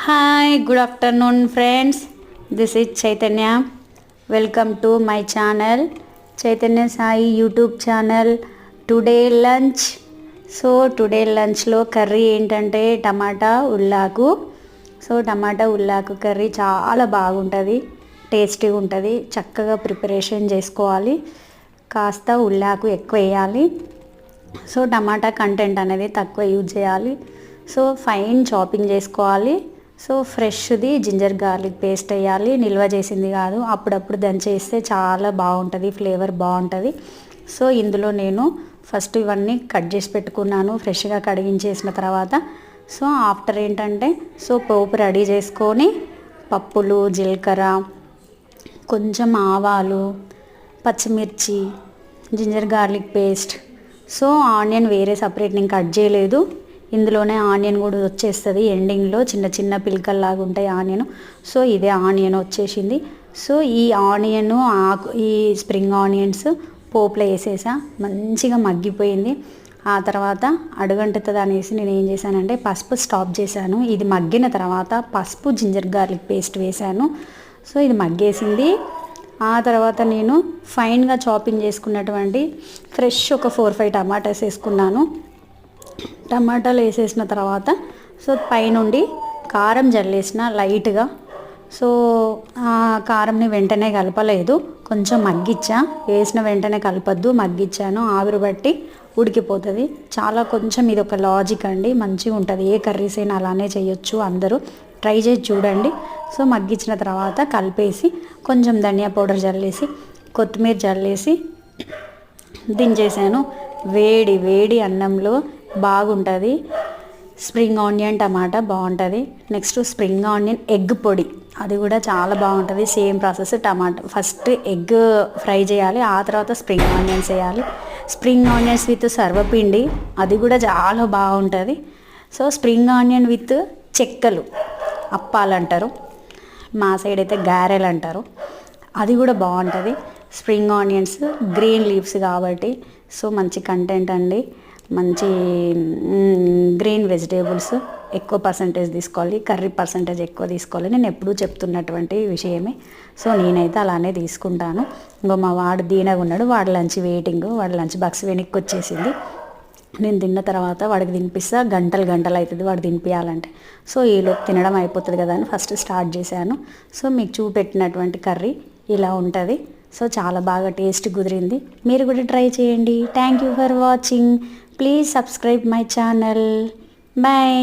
Hi, good afternoon, friends. This is Chaitanya. Welcome to my channel, Chaitanya Sai YouTube channel. Today lunch. Today lunch lo curry ఏంటంటే టమాటా ఉల్లాకు. టమాటా ఉల్లాకు curry చాలా బాగుంటుంది, టేస్టీగా ఉంటుంది. చక్కగా preparation చేసుకోవాలి. కాస్త ఉల్లాకు ఎక్కువ వేయాలి. టమాటా కంటెంట్ అనేది తక్కువ యూజ్ చేయాలి. ఫైన్ చాపింగ్ చేసుకోవాలి. ఫ్రెష్ది జింజర్ గార్లిక్ పేస్ట్ వేయాలి, నిల్వ చేసింది కాదు. అప్పుడప్పుడు దంచేస్తే చాలా బాగుంటుంది, ఫ్లేవర్ బాగుంటుంది. ఇందులో నేను ఫస్ట్ ఇవన్నీ కట్ చేసి పెట్టుకున్నాను, ఫ్రెష్గా కడిగించేసిన తర్వాత. ఆఫ్టర్ ఏంటంటే పోపు రెడీ చేసుకొని పప్పులు, జీలకర్ర, కొంచెం ఆవాలు, పచ్చిమిర్చి, జింజర్ గార్లిక్ పేస్ట్. ఆనియన్ వేరే సపరేట్ నేను కట్ చేయలేదు, ఇందులోనే ఆనియన్ కూడా వచ్చేస్తుంది ఎండింగ్లో. చిన్న చిన్న పిలకల్లాగా ఉంటాయి ఆనియన్. ఇదే ఆనియన్ వచ్చేసింది. ఈ ఆనియన్ ఈ స్ప్రింగ్ ఆనియన్స్ పోపులో వేసేసా, మంచిగా మగ్గిపోయింది. ఆ తర్వాత అడుగంటుతుంది అనేసి నేను ఏం చేశానంటే పసుపు స్టాప్ చేశాను. ఇది మగ్గిన తర్వాత పసుపు, జింజర్ గార్లిక్ పేస్ట్ వేశాను. ఇది మగ్గేసింది. ఆ తర్వాత నేను ఫైన్గా చాపింగ్ చేసుకున్నటువంటి ఫ్రెష్ ఒక 4-5 టమాటాస్ వేసుకున్నాను. టమాటాలు వేసేసిన తర్వాత పైనుండి కారం జల్లేసిన లైట్గా. ఆ కారంని వెంటనే కలపలేదు, కొంచెం మగ్గిచ్చా. వేసిన వెంటనే కలపద్దు, మగ్గిచ్చాను. ఆవిరి బట్టి ఉడికిపోతుంది. చాలా కొంచెం ఇది ఒక లాజిక్ అండి, మంచిగా ఉంటుంది. ఏ కర్రీస్ అయినా అలానే చేయొచ్చు, అందరూ ట్రై చేసి చూడండి. మగ్గించిన తర్వాత కలిపేసి కొంచెం ధనియా పౌడర్ జల్లేసి, కొత్తిమీర జల్లేసి దించేసాను. వేడి వేడి అన్నంలో బాగుంటుంది. స్ప్రింగ్ ఆనియన్ టమాటా బాగుంటుంది. నెక్స్ట్ స్ప్రింగ్ ఆనియన్ ఎగ్ పొడి, అది కూడా చాలా బాగుంటుంది. Same process. టమాటా ఫస్ట్ ఎగ్ ఫ్రై చేయాలి, ఆ తర్వాత స్ప్రింగ్ ఆనియన్స్ వేయాలి. స్ప్రింగ్ ఆనియన్స్ విత్ సర్వపిండి, అది కూడా చాలా బాగుంటుంది. స్ప్రింగ్ ఆనియన్ విత్ చెక్కలు, అప్పాలు అంటారు, మా సైడ్ అయితే గారెలు అంటారు, అది కూడా బాగుంటుంది. స్ప్రింగ్ ఆనియన్స్ గ్రీన్ లీవ్స్ కాబట్టి మంచి కంటెంట్ అండి. మంచి గ్రీన్ వెజిటేబుల్స్ ఎక్కువ పర్సంటేజ్ తీసుకోవాలి, కర్రీ పర్సంటేజ్ ఎక్కువ తీసుకోవాలి. నేను ఎప్పుడూ చెప్తున్నటువంటి విషయమే. నేనైతే అలానే తీసుకుంటాను. మా వాడు దీనగా ఉన్నాడు, వాడు లంచ్ వెయిటింగ్, వాడు లంచ్ బాక్స్ వెనక్కి వచ్చేసింది. నేను తిన్న తర్వాత వాడికి తినిపిస్తా, గంటలు గంటలు అవుతుంది వాడు తినిపించాలంటే. ఈలోపు తినడం అయిపోతుంది కదా అని ఫస్ట్ స్టార్ట్ చేశాను. మీకు చూపెట్టినటువంటి కర్రీ ఇలా ఉంటుంది. చాలా బాగా టేస్ట్ కుదిరింది. మీరు కూడా ట్రై చేయండి. Thank you for watching. Please subscribe my channel. Bye.